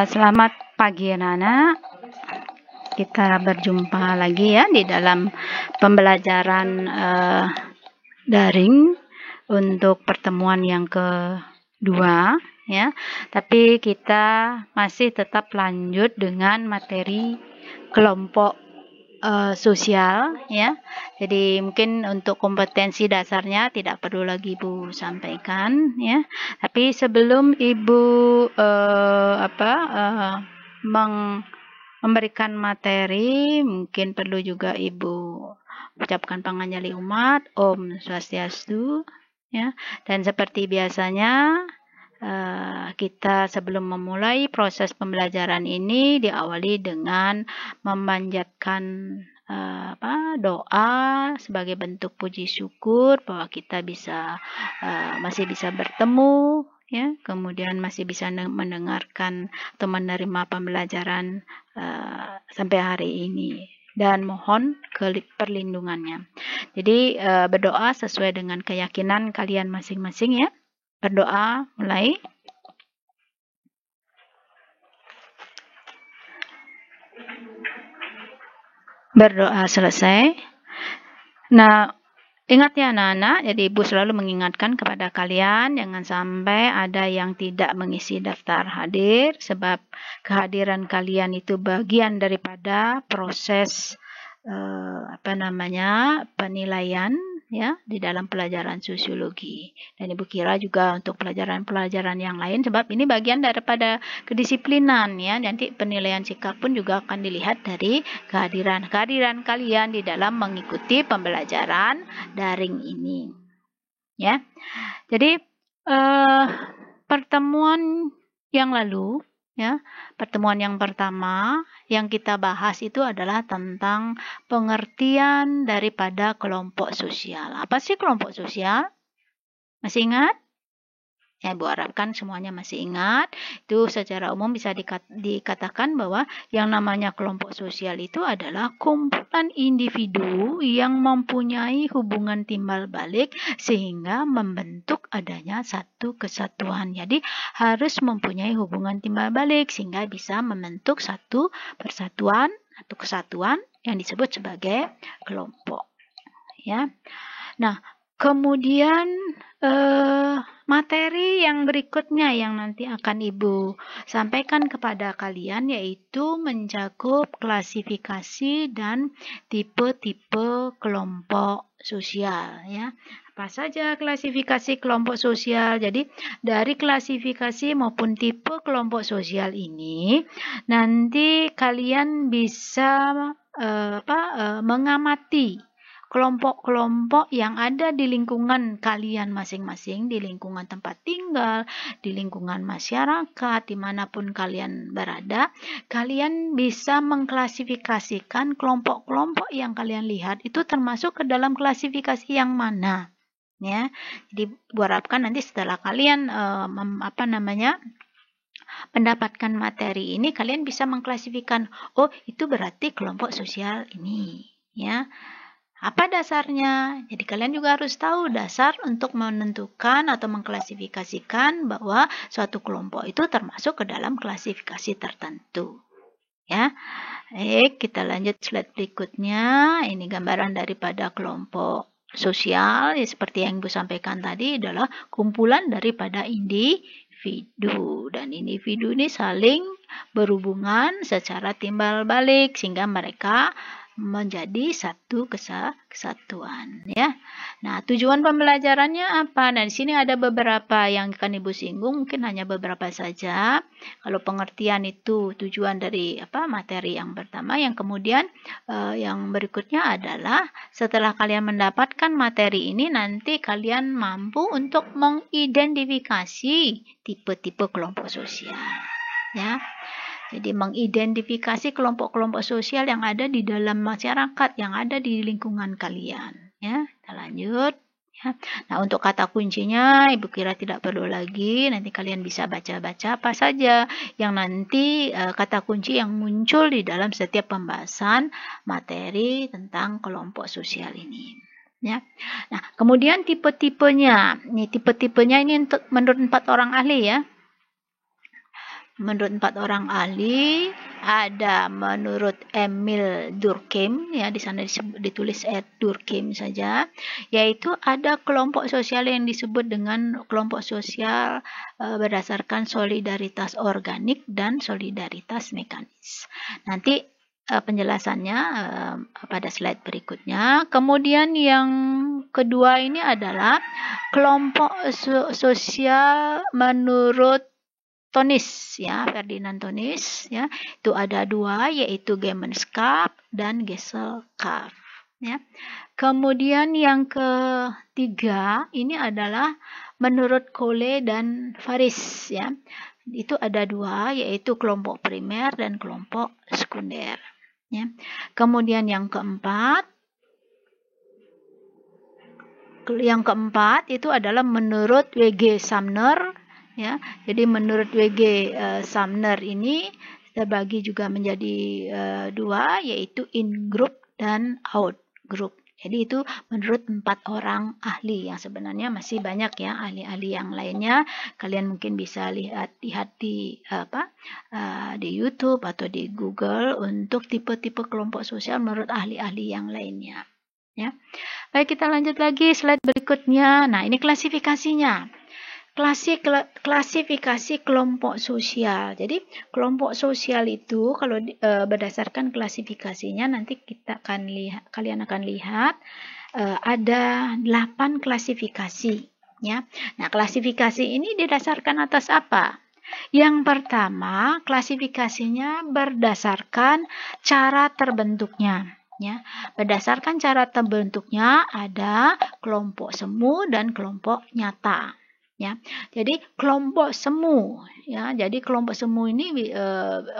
Selamat pagi anak-anak. Kita berjumpa lagi ya di dalam pembelajaran daring untuk pertemuan yang kedua ya. Tapi kita masih tetap lanjut dengan materi kelompok sosial ya. Jadi mungkin untuk kompetensi dasarnya tidak perlu lagi Ibu sampaikan ya. Tapi sebelum Ibu memberikan materi, mungkin perlu juga Ibu ucapkan panganjali umat, Om Swastiastu ya. Dan seperti biasanya kita sebelum memulai proses pembelajaran ini diawali dengan memanjatkan doa sebagai bentuk puji syukur bahwa kita masih bisa bertemu ya, kemudian masih bisa mendengarkan atau menerima pembelajaran sampai hari ini, dan mohon perlindungannya. Jadi berdoa sesuai dengan keyakinan kalian masing-masing ya. Berdoa mulai. Berdoa selesai. Nah, ingat ya anak-anak, jadi Ibu selalu mengingatkan kepada kalian jangan sampai ada yang tidak mengisi daftar hadir, sebab kehadiran kalian itu bagian daripada proses penilaian ya di dalam pelajaran sosiologi. Dan Ibu kira juga untuk pelajaran-pelajaran yang lain, sebab ini bagian daripada kedisiplinan ya. Nanti penilaian sikap pun juga akan dilihat dari kehadiran kalian di dalam mengikuti pembelajaran daring ini. Ya. Jadi pertemuan yang lalu ya, pertemuan yang pertama yang kita bahas itu adalah tentang pengertian daripada kelompok sosial. Apa sih kelompok sosial? Masih ingat? Ya, Ibu harapkan semuanya masih ingat. Itu secara umum bisa dikatakan bahwa yang namanya kelompok sosial itu adalah kumpulan individu yang mempunyai hubungan timbal balik sehingga membentuk adanya satu kesatuan. Jadi harus mempunyai hubungan timbal balik sehingga bisa membentuk satu persatuan atau kesatuan yang disebut sebagai kelompok. Ya. Nah, kemudian materi yang berikutnya yang nanti akan Ibu sampaikan kepada kalian yaitu mencakup klasifikasi dan tipe-tipe kelompok sosial ya. Apa saja klasifikasi kelompok sosial? Jadi dari klasifikasi maupun tipe kelompok sosial ini nanti kalian bisa mengamati kelompok-kelompok yang ada di lingkungan kalian masing-masing, di lingkungan tempat tinggal, di lingkungan masyarakat, dimanapun kalian berada, kalian bisa mengklasifikasikan kelompok-kelompok yang kalian lihat itu termasuk ke dalam klasifikasi yang mana. Ya, jadi harapkan nanti setelah kalian mendapatkan materi ini, kalian bisa mengklasifikasikan, oh itu berarti kelompok sosial ini, ya. Apa dasarnya? Jadi kalian juga harus tahu dasar untuk menentukan atau mengklasifikasikan bahwa suatu kelompok itu termasuk ke dalam klasifikasi tertentu. Ya. Kita lanjut slide berikutnya. Ini gambaran daripada kelompok sosial. Ya, seperti yang Ibu sampaikan tadi adalah kumpulan daripada individu. Dan individu ini saling berhubungan secara timbal balik sehingga mereka menjadi satu kesatuan ya. Nah, tujuan pembelajarannya apa? Nah, di sini ada beberapa yang akan Ibu singgung, mungkin hanya beberapa saja. Kalau pengertian itu tujuan dari materi yang pertama, yang kemudian yang berikutnya adalah setelah kalian mendapatkan materi ini nanti kalian mampu untuk mengidentifikasi tipe-tipe kelompok sosial ya. Jadi mengidentifikasi kelompok-kelompok sosial yang ada di dalam masyarakat, yang ada di lingkungan kalian. Ya, kita lanjut. Ya. Nah, untuk kata kuncinya, Ibu kira tidak perlu lagi. Nanti kalian bisa baca-baca apa saja yang nanti kata kunci yang muncul di dalam setiap pembahasan materi tentang kelompok sosial ini. Ya. Nah, kemudian tipe-tipenya. Ini tipe-tipenya ini menurut 4 orang ahli ya. menurut 4 orang ahli, ada menurut Emil Durkheim, ya di sana ditulis Durkheim saja, yaitu ada kelompok sosial yang disebut dengan kelompok sosial berdasarkan solidaritas organik dan solidaritas mekanis. Nanti penjelasannya pada slide berikutnya. Kemudian yang kedua ini adalah kelompok sosial menurut Tonis, ya, Ferdinand Tonis, ya. Itu ada 2, yaitu Gemeinschaft dan Gesellschaft, ya. Kemudian yang ketiga ini adalah menurut Cole dan Faris, ya. Itu ada 2, yaitu kelompok primer dan kelompok sekunder, ya. Kemudian yang keempat itu adalah menurut W.G. Sumner, ya. Jadi menurut W.G. Sumner ini terbagi juga menjadi 2, yaitu in group dan out group. Jadi itu menurut 4 orang ahli, yang sebenarnya masih banyak ya ahli-ahli yang lainnya. Kalian mungkin bisa lihat di di YouTube atau di Google untuk tipe-tipe kelompok sosial menurut ahli-ahli yang lainnya. Ya. Baik, kita lanjut lagi slide berikutnya. Nah, ini klasifikasinya. Klasifikasi kelompok sosial. Jadi, kelompok sosial itu kalau berdasarkan klasifikasinya nanti kalian akan lihat ada 8 klasifikasi, ya. Nah, klasifikasi ini didasarkan atas apa? Yang pertama, klasifikasinya berdasarkan cara terbentuknya. Ya, berdasarkan cara terbentuknya ada kelompok semu dan kelompok nyata. Ya, jadi kelompok semu, ya, jadi kelompok semu ini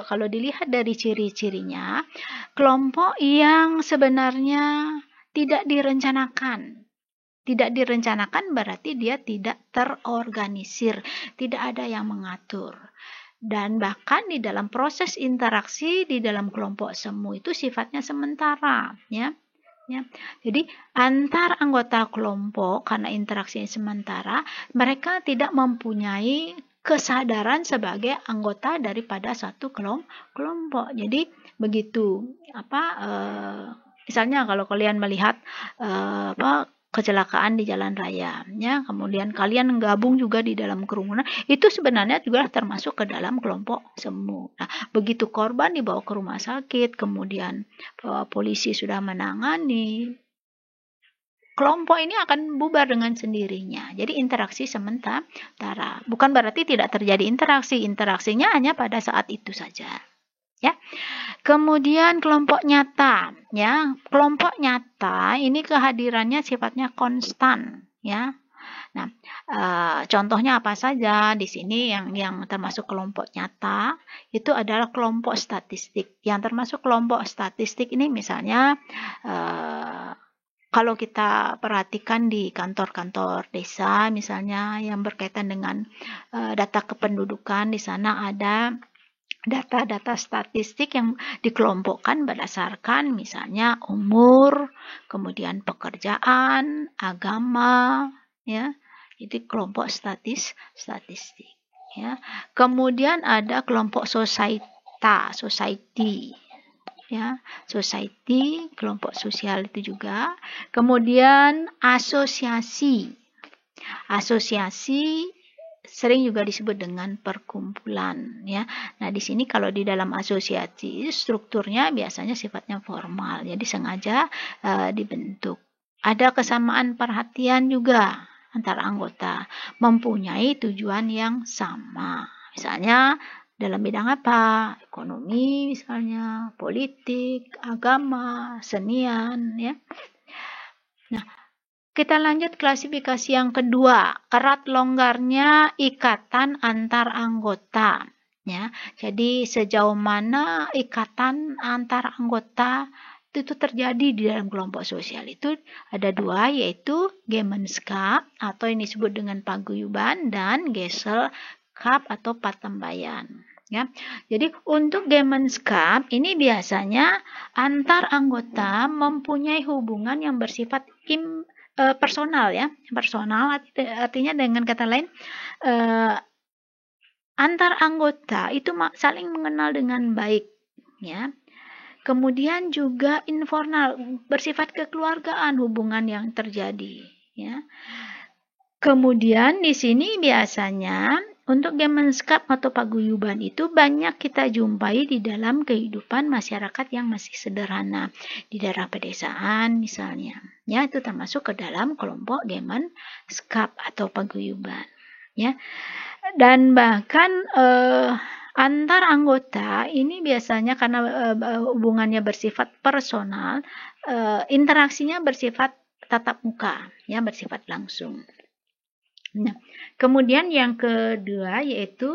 kalau dilihat dari ciri-cirinya, kelompok yang sebenarnya tidak direncanakan. Tidak direncanakan berarti dia tidak terorganisir, tidak ada yang mengatur. Dan bahkan di dalam proses interaksi di dalam kelompok semu itu sifatnya sementara, ya. Ya. Jadi antar anggota kelompok karena interaksinya sementara, mereka tidak mempunyai kesadaran sebagai anggota daripada satu kelompok. Jadi begitu misalnya kalau kalian melihat kecelakaan di jalan raya, ya, kemudian kalian gabung juga di dalam kerumunan, itu sebenarnya juga termasuk ke dalam kelompok semu. Nah, begitu korban dibawa ke rumah sakit, kemudian polisi sudah menangani, kelompok ini akan bubar dengan sendirinya. Jadi interaksi sementara. Bukan berarti tidak terjadi interaksi, interaksinya hanya pada saat itu saja. Ya. Kemudian kelompok nyata, ya. Kelompok nyata ini kehadirannya sifatnya konstan, ya. Nah, contohnya apa saja di sini yang termasuk kelompok nyata itu adalah kelompok statistik. Yang termasuk kelompok statistik ini misalnya kalau kita perhatikan di kantor-kantor desa misalnya yang berkaitan dengan data kependudukan, di sana ada data-data statistik yang dikelompokkan berdasarkan misalnya umur, kemudian pekerjaan, agama, ya. Itu kelompok statistik, ya. Kemudian ada kelompok society, ya. Society, kelompok sosial itu juga. Kemudian asosiasi sering juga disebut dengan perkumpulan, ya. Nah, di sini kalau di dalam asosiasi strukturnya biasanya sifatnya formal, jadi sengaja dibentuk. Ada kesamaan perhatian juga antara anggota, mempunyai tujuan yang sama. Misalnya dalam bidang apa? Ekonomi misalnya, politik, agama, senian, ya. Nah, kita lanjut klasifikasi yang kedua, erat longgarnya ikatan antar anggota. Ya, jadi sejauh mana ikatan antar anggota itu terjadi di dalam kelompok sosial itu ada 2, yaitu Gemeinschaft atau yang disebut dengan paguyuban dan Gesellschaft atau patembayan. Ya, jadi untuk Gemeinschaft ini biasanya antar anggota mempunyai hubungan yang bersifat personal, ya, personal artinya dengan kata lain antar anggota itu saling mengenal dengan baik, ya. Kemudian juga informal, bersifat kekeluargaan hubungan yang terjadi, ya. Kemudian di sini biasanya untuk Gemenskap atau paguyuban itu banyak kita jumpai di dalam kehidupan masyarakat yang masih sederhana di daerah pedesaan misalnya. Ya, itu termasuk ke dalam kelompok Gemenskap atau paguyuban. Ya. Dan bahkan antar anggota ini biasanya karena hubungannya bersifat personal, interaksinya bersifat tatap muka, ya, bersifat langsung. Nah, kemudian yang kedua yaitu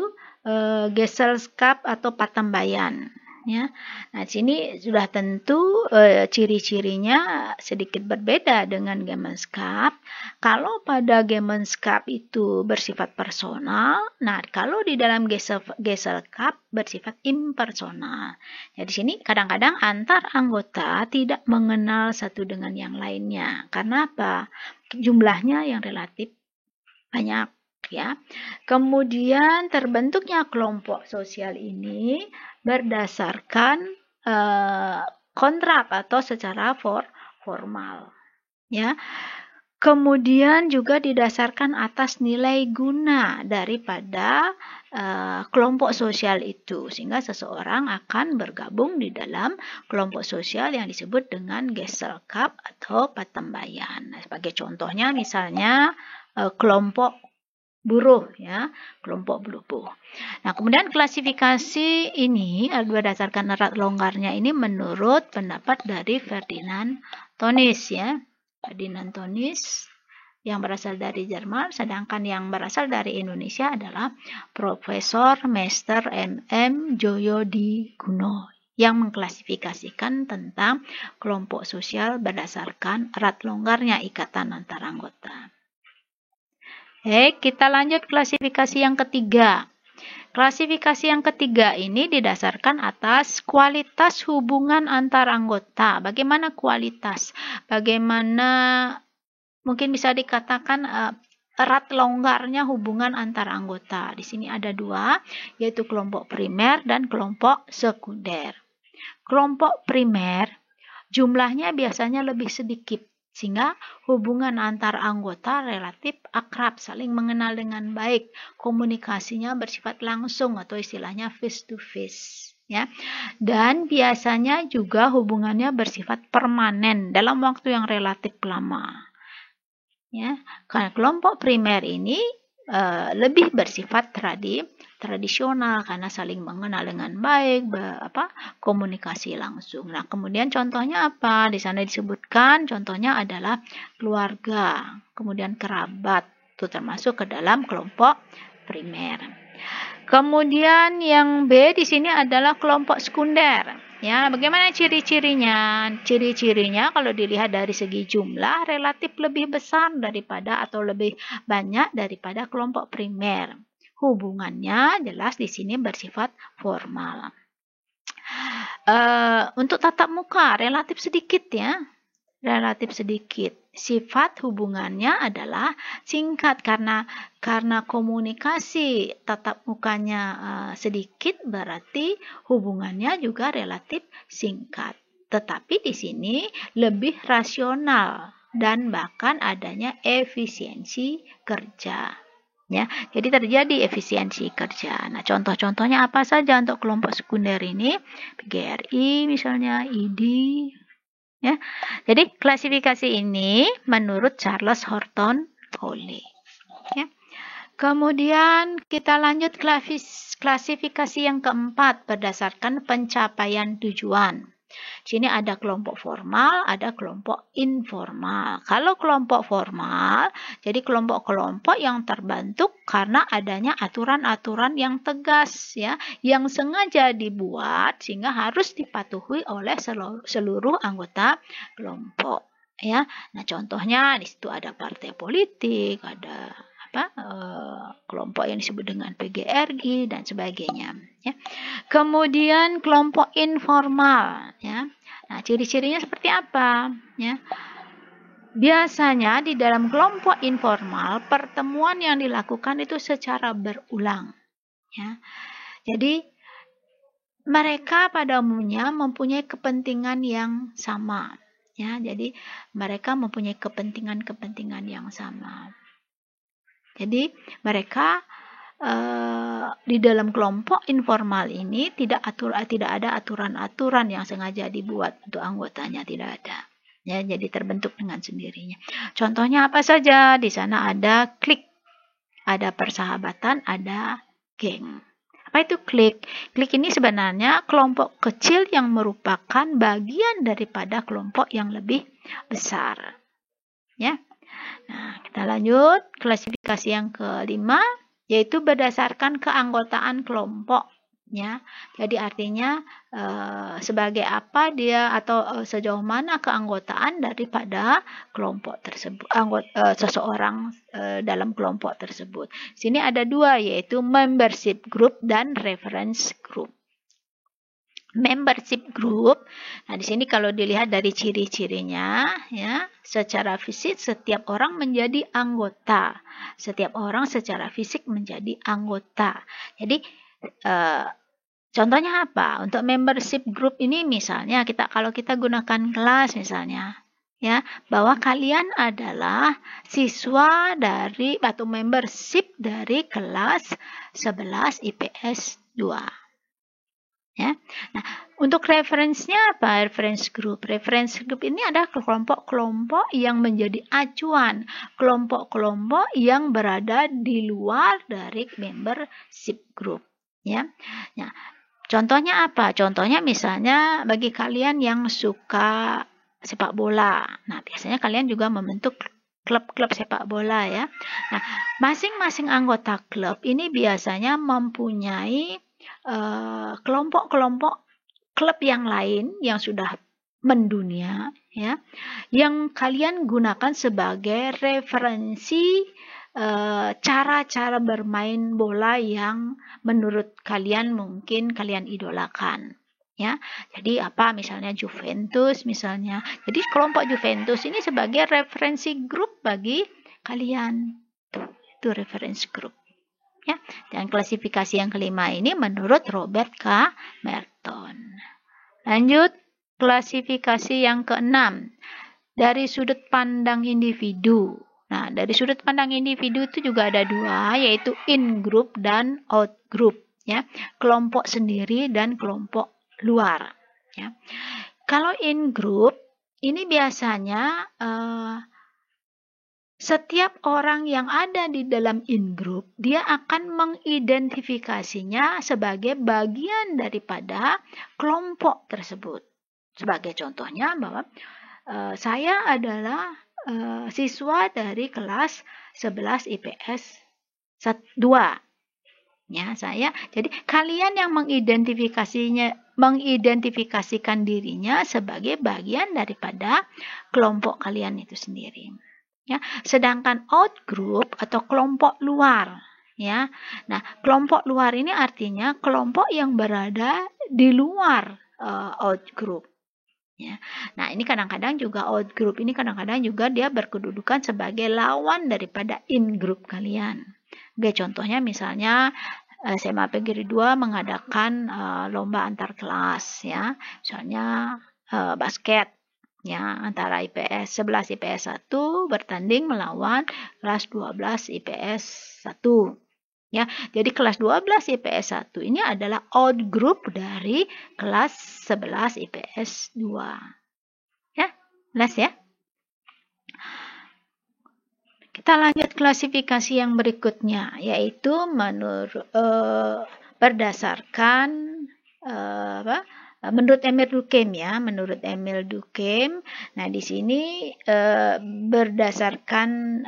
Gesellschaft atau patambayan. Ya. Nah, sini sudah tentu ciri-cirinya sedikit berbeda dengan Gemenskap. Kalau pada Gemenskap itu bersifat personal, nah kalau di dalam Gesellschaft bersifat impersonal. Jadi sini kadang-kadang antar anggota tidak mengenal satu dengan yang lainnya. Karena apa? Jumlahnya yang relatif banyak, ya. Kemudian terbentuknya kelompok sosial ini berdasarkan kontrak atau secara formal, ya. Kemudian juga didasarkan atas nilai guna daripada kelompok sosial itu, sehingga seseorang akan bergabung di dalam kelompok sosial yang disebut dengan Gesellschaft atau patambayan. Nah, sebagai contohnya misalnya kelompok buruh, ya, kelompok buruh. Nah, kemudian klasifikasi ini berdasarkan erat longgarnya ini menurut pendapat dari Ferdinand Tönnies, ya. Ferdinand Tönnies yang berasal dari Jerman, sedangkan yang berasal dari Indonesia adalah Profesor Meister MM Joyodiguno yang mengklasifikasikan tentang kelompok sosial berdasarkan erat longgarnya ikatan antar anggota. Kita lanjut klasifikasi yang ketiga. Klasifikasi yang ketiga ini didasarkan atas kualitas hubungan antar anggota. Bagaimana kualitas? Bagaimana mungkin bisa dikatakan erat longgarnya hubungan antar anggota. Di sini ada dua, yaitu kelompok primer dan kelompok sekunder. Kelompok primer jumlahnya biasanya lebih sedikit, sehingga hubungan antar anggota relatif akrab, saling mengenal dengan baik, komunikasinya bersifat langsung atau istilahnya face to face, ya. Dan biasanya juga hubungannya bersifat permanen dalam waktu yang relatif lama, ya. Karena kelompok primer ini lebih bersifat tradisional karena saling mengenal dengan baik, komunikasi langsung. Nah, kemudian contohnya apa? Di sana disebutkan contohnya adalah keluarga, kemudian kerabat, itu termasuk ke dalam kelompok primer. Kemudian yang B di sini adalah kelompok sekunder. Ya, bagaimana ciri-cirinya? Ciri-cirinya kalau dilihat dari segi jumlah relatif lebih besar daripada atau lebih banyak daripada kelompok primer. Hubungannya jelas di sini bersifat formal. Untuk tatap muka relatif sedikit, ya. Relatif sedikit. Sifat hubungannya adalah singkat karena komunikasi tatap mukanya sedikit, berarti hubungannya juga relatif singkat. Tetapi di sini lebih rasional dan bahkan adanya efisiensi kerja. Ya, jadi terjadi efisiensi kerja. Nah, contoh-contohnya apa saja untuk kelompok sekunder ini? PGRI misalnya, ID. Ya, jadi klasifikasi ini menurut Charles Horton Foley. Ya. Kemudian kita lanjut klasifikasi yang keempat berdasarkan pencapaian tujuan. Sini ada kelompok formal, ada kelompok informal. Kalau kelompok formal, jadi kelompok-kelompok yang terbentuk karena adanya aturan-aturan yang tegas, ya, yang sengaja dibuat sehingga harus dipatuhi oleh seluruh anggota kelompok, ya. Nah, contohnya di situ ada partai politik, ada kelompok yang disebut dengan PGRI dan sebagainya, ya. Kemudian kelompok informal, ya. Nah, ciri-cirinya seperti apa, ya? Biasanya di dalam kelompok informal pertemuan yang dilakukan itu secara berulang. Ya. Jadi mereka pada umumnya mempunyai kepentingan yang sama. Ya, jadi mereka mempunyai kepentingan yang sama. Jadi mereka di dalam kelompok informal ini tidak ada aturan-aturan yang sengaja dibuat untuk anggotanya, tidak ada. Ya, jadi terbentuk dengan sendirinya. Contohnya apa saja? Di sana ada klik, ada persahabatan, ada geng. Apa itu klik? Klik ini sebenarnya kelompok kecil yang merupakan bagian daripada kelompok yang lebih besar. Ya. Nah, kita lanjut klasifikasi yang kelima, yaitu berdasarkan keanggotaan kelompok. Ya, jadi artinya sebagai apa dia atau sejauh mana keanggotaan daripada kelompok tersebut, seseorang dalam kelompok tersebut. Sini ada dua, yaitu membership group dan reference group. Membership group, nah di sini kalau dilihat dari ciri-cirinya, ya, secara fisik setiap orang menjadi anggota, setiap orang secara fisik menjadi anggota. Jadi contohnya apa? Untuk membership group ini misalnya kalau kita gunakan kelas misalnya, ya, bahwa kalian adalah siswa dari atau membership dari kelas 11 IPS 2. Ya. Nah, untuk referensinya apa? Reference group. Reference group ini adalah kelompok-kelompok yang menjadi acuan, kelompok-kelompok yang berada di luar dari membership group. Ya. Nah, contohnya apa? Contohnya misalnya bagi kalian yang suka sepak bola. Nah, biasanya kalian juga membentuk klub-klub sepak bola ya. Nah, masing-masing anggota klub ini biasanya mempunyai kelompok-kelompok klub yang lain yang sudah mendunia ya, yang kalian gunakan sebagai referensi cara-cara bermain bola yang menurut kalian mungkin kalian idolakan ya. Jadi apa misalnya Juventus misalnya. Jadi kelompok Juventus ini sebagai referensi grup bagi kalian. Itu reference group. Ya, dan klasifikasi yang kelima ini menurut Robert K. Merton. Lanjut, klasifikasi yang keenam. Dari sudut pandang individu. Nah, dari sudut pandang individu itu juga ada dua, yaitu in-group dan out-group. Ya, kelompok sendiri dan kelompok luar. Ya. Kalau in-group, ini biasanya setiap orang yang ada di dalam in-group, dia akan mengidentifikasinya sebagai bagian daripada kelompok tersebut. Sebagai contohnya bahwa saya adalah siswa dari kelas 11 IPS 2. Ya, saya. Jadi kalian yang mengidentifikasikan dirinya sebagai bagian daripada kelompok kalian itu sendiri. Ya, sedangkan out group atau kelompok luar, ya. Nah, kelompok luar ini artinya kelompok yang berada di luar out group. Ya. Nah, ini kadang-kadang juga out group ini kadang-kadang juga dia berkedudukan sebagai lawan daripada in group kalian. Oke, contohnya misalnya SMA Negeri 2 mengadakan lomba antar kelas, ya. Misalnya basket. Ya, antara IPS 11 IPS 1 bertanding melawan kelas 12 IPS 1. Ya, jadi kelas 12 IPS 1 ini adalah out group dari kelas 11 IPS 2. Ya, jelas ya? Kita lanjut klasifikasi yang berikutnya, yaitu berdasarkan menurut Emil Durkheim ya, menurut Emil Durkheim. Nah, di sini berdasarkan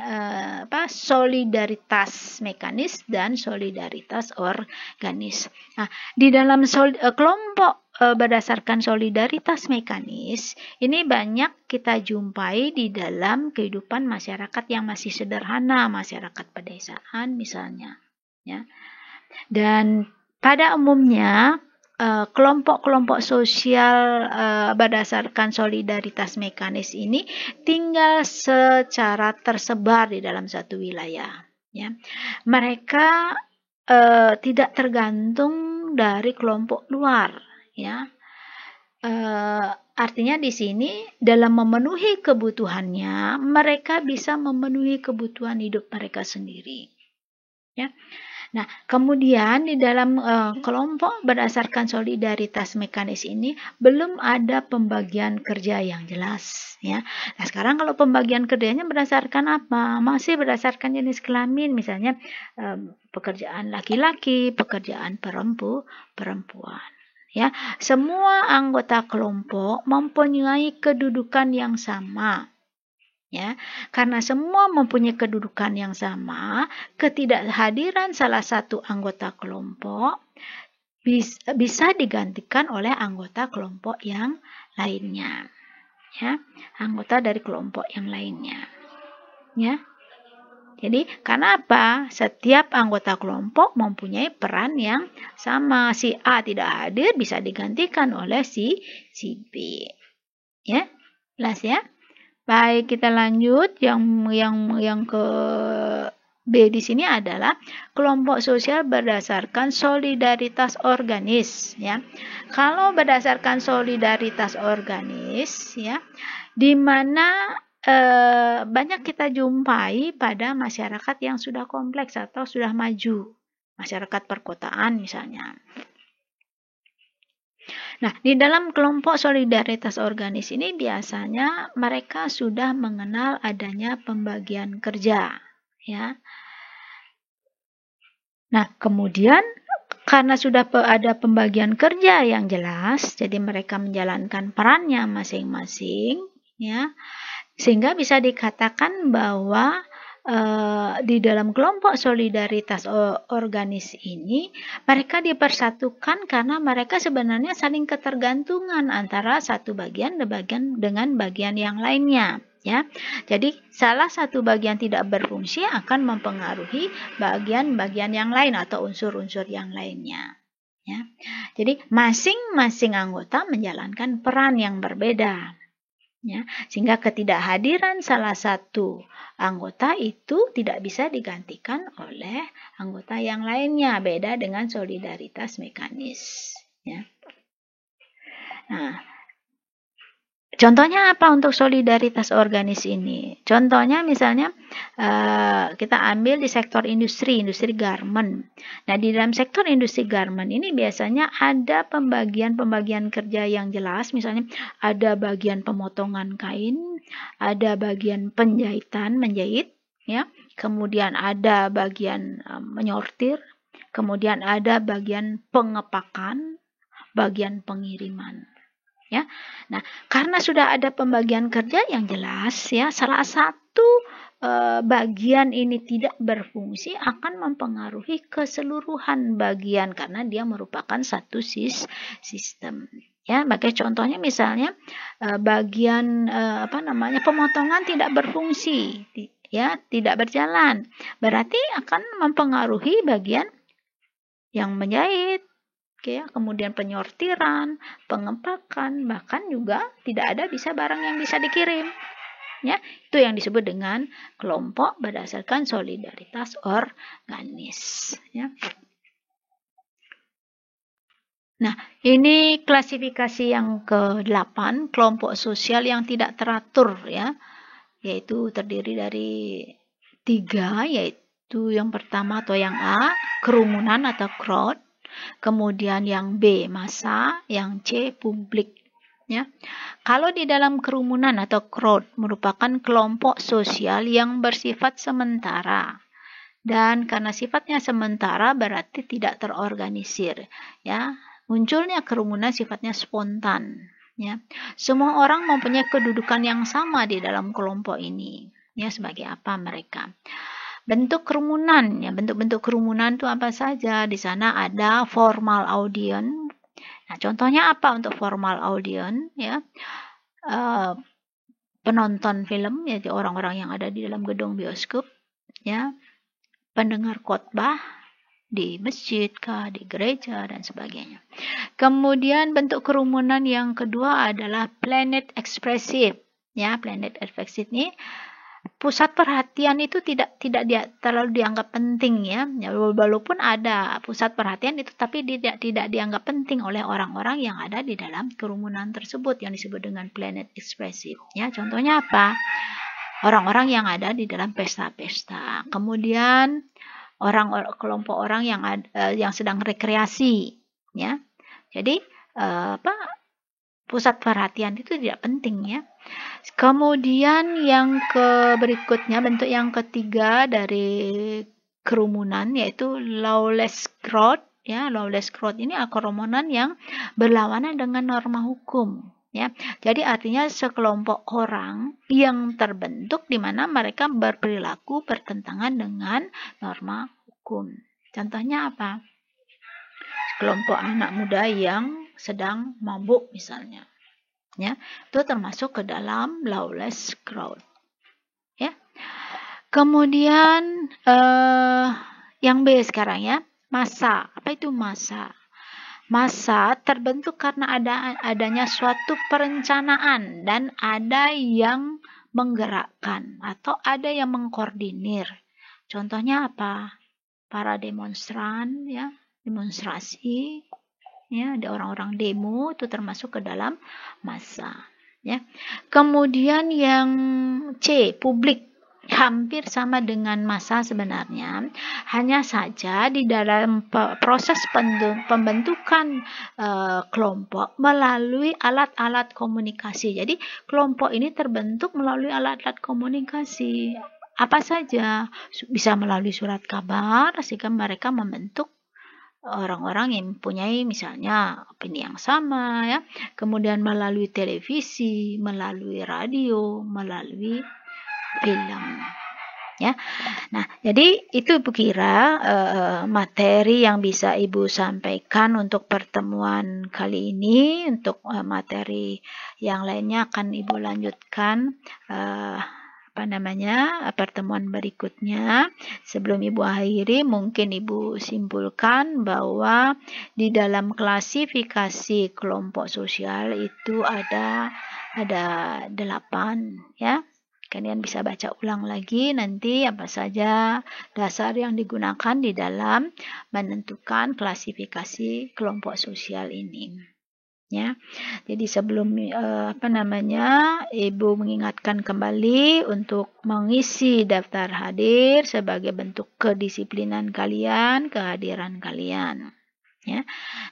solidaritas mekanis dan solidaritas organis. Nah, di dalam kelompok berdasarkan solidaritas mekanis, ini banyak kita jumpai di dalam kehidupan masyarakat yang masih sederhana, masyarakat pedesaan misalnya, ya. Dan pada umumnya kelompok-kelompok sosial berdasarkan solidaritas mekanis ini tinggal secara tersebar di dalam satu wilayah. Ya. Mereka tidak tergantung dari kelompok luar, ya. Artinya di sini dalam memenuhi kebutuhannya, mereka bisa memenuhi kebutuhan hidup mereka sendiri. Ya. Nah, kemudian di dalam kelompok berdasarkan solidaritas mekanis ini belum ada pembagian kerja yang jelas, ya. Nah, sekarang kalau pembagian kerjanya berdasarkan apa? Masih berdasarkan jenis kelamin, misalnya pekerjaan laki-laki, pekerjaan perempuan. Ya, semua anggota kelompok mempunyai kedudukan yang sama. Ya, karena semua mempunyai kedudukan yang sama, ketidakhadiran salah satu anggota kelompok bisa digantikan oleh anggota kelompok yang lainnya. Ya, anggota dari kelompok yang lainnya. Ya. Jadi, karena apa? Setiap anggota kelompok mempunyai peran yang sama. Si A tidak hadir bisa digantikan oleh si B. Ya, jelas ya? Baik, kita lanjut. Yang ke B di sini adalah kelompok sosial berdasarkan solidaritas organis, ya. Kalau berdasarkan solidaritas organis, ya, di mana banyak kita jumpai pada masyarakat yang sudah kompleks atau sudah maju, masyarakat perkotaan misalnya. Nah, di dalam kelompok solidaritas organis ini biasanya mereka sudah mengenal adanya pembagian kerja, ya. Nah, kemudian karena sudah ada pembagian kerja yang jelas, jadi mereka menjalankan perannya masing-masing, ya. Sehingga bisa dikatakan bahwa di dalam kelompok solidaritas organis ini mereka dipersatukan karena mereka sebenarnya saling ketergantungan antara satu bagian dengan bagian yang lainnya, ya. Jadi salah satu bagian tidak berfungsi akan mempengaruhi bagian-bagian yang lain atau unsur-unsur yang lainnya, ya. Jadi masing-masing anggota menjalankan peran yang berbeda. Ya, sehingga ketidakhadiran salah satu anggota itu tidak bisa digantikan oleh anggota yang lainnya, beda dengan solidaritas mekanis. Ya. Nah, contohnya apa untuk solidaritas organis ini? Contohnya misalnya kita ambil di sektor industri garment. Nah, di dalam sektor industri garment ini biasanya ada pembagian kerja yang jelas. Misalnya ada bagian pemotongan kain, ada bagian penjahitan, menjahit, ya. Kemudian ada bagian menyortir, kemudian ada bagian pengepakan, bagian pengiriman. Ya. Nah, karena sudah ada pembagian kerja yang jelas, ya, salah satu bagian ini tidak berfungsi akan mempengaruhi keseluruhan bagian karena dia merupakan satu sistem. Ya, sebagai contohnya misalnya bagian pemotongan tidak berfungsi, ya, tidak berjalan. Berarti akan mempengaruhi bagian yang menjahit, ya, kemudian penyortiran, pengepakan, bahkan juga tidak ada barang yang bisa dikirim. Ya, itu yang disebut dengan kelompok berdasarkan solidaritas organis. Ya. Nah, ini klasifikasi yang ke-8, kelompok sosial yang tidak teratur, ya, yaitu terdiri dari 3, yaitu yang pertama atau yang A, kerumunan atau crowd. Kemudian yang B, massa, yang C, publik. Ya. Kalau di dalam kerumunan atau crowd merupakan kelompok sosial yang bersifat sementara. Dan karena sifatnya sementara berarti tidak terorganisir. Ya. Munculnya kerumunan sifatnya spontan. Ya. Semua orang mempunyai kedudukan yang sama di dalam kelompok ini. Ya, sebagai apa mereka? Bentuk kerumunan, ya, bentuk-bentuk kerumunan itu apa saja? Di sana ada formal audience. Nah, contohnya apa untuk formal audience? Ya, penonton film, yaitu orang-orang yang ada di dalam gedung bioskop, ya, pendengar khotbah di masjid, di gereja dan sebagainya. Kemudian bentuk kerumunan yang kedua adalah planet expressive. Ya, planet expressive ini pusat perhatian itu tidak terlalu dianggap penting ya. Walaupun ada pusat perhatian itu, tapi tidak dianggap penting oleh orang-orang yang ada di dalam kerumunan tersebut yang disebut dengan planet ekspresif. Ya, contohnya apa? Orang-orang yang ada di dalam pesta-pesta. Kemudian kelompok orang yang sedang rekreasi, ya. Jadi pusat perhatian itu tidak penting ya. Kemudian yang berikutnya, bentuk yang ketiga dari kerumunan yaitu lawless crowd. Ya, lawless crowd ini kerumunan yang berlawanan dengan norma hukum. Ya, jadi artinya sekelompok orang yang terbentuk di mana mereka berperilaku bertentangan dengan norma hukum. Contohnya apa? Kelompok anak muda yang sedang mabuk misalnya. Ya, itu termasuk ke dalam lawless crowd. Ya. Kemudian yang B sekarang ya, massa. Apa itu massa? Massa terbentuk karena adanya suatu perencanaan dan ada yang menggerakkan atau ada yang mengkoordinir. Contohnya apa? Para demonstran ya, demonstrasi ya, ada orang-orang demo itu termasuk ke dalam massa ya. Kemudian yang C, publik, hampir sama dengan massa sebenarnya, hanya saja di dalam proses pembentukan kelompok melalui alat-alat komunikasi. Jadi kelompok ini terbentuk melalui alat-alat komunikasi. Apa saja? Bisa melalui surat kabar sehingga mereka membentuk orang-orang yang mempunyai misalnya opini yang sama ya, kemudian melalui televisi, melalui radio, melalui film ya. Nah, jadi itu Ibu kira materi yang bisa Ibu sampaikan untuk pertemuan kali ini. Untuk materi yang lainnya akan Ibu lanjutkan pertemuan berikutnya. Sebelum Ibu akhiri, mungkin Ibu simpulkan bahwa di dalam klasifikasi kelompok sosial itu ada 8 ya. Kalian bisa baca ulang lagi nanti apa saja dasar yang digunakan di dalam menentukan klasifikasi kelompok sosial ini. Ya, jadi sebelum Ibu mengingatkan kembali untuk mengisi daftar hadir sebagai bentuk kedisiplinan kalian, kehadiran kalian. Ya,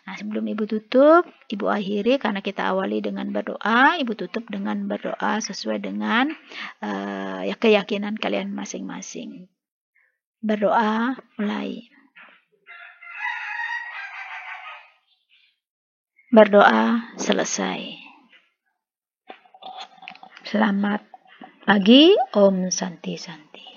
nah sebelum Ibu tutup, Ibu akhiri karena kita awali dengan berdoa. Ibu tutup dengan berdoa sesuai dengan keyakinan kalian masing-masing. Berdoa mulai. Berdoa selesai. Selamat pagi, Om Santi Santi.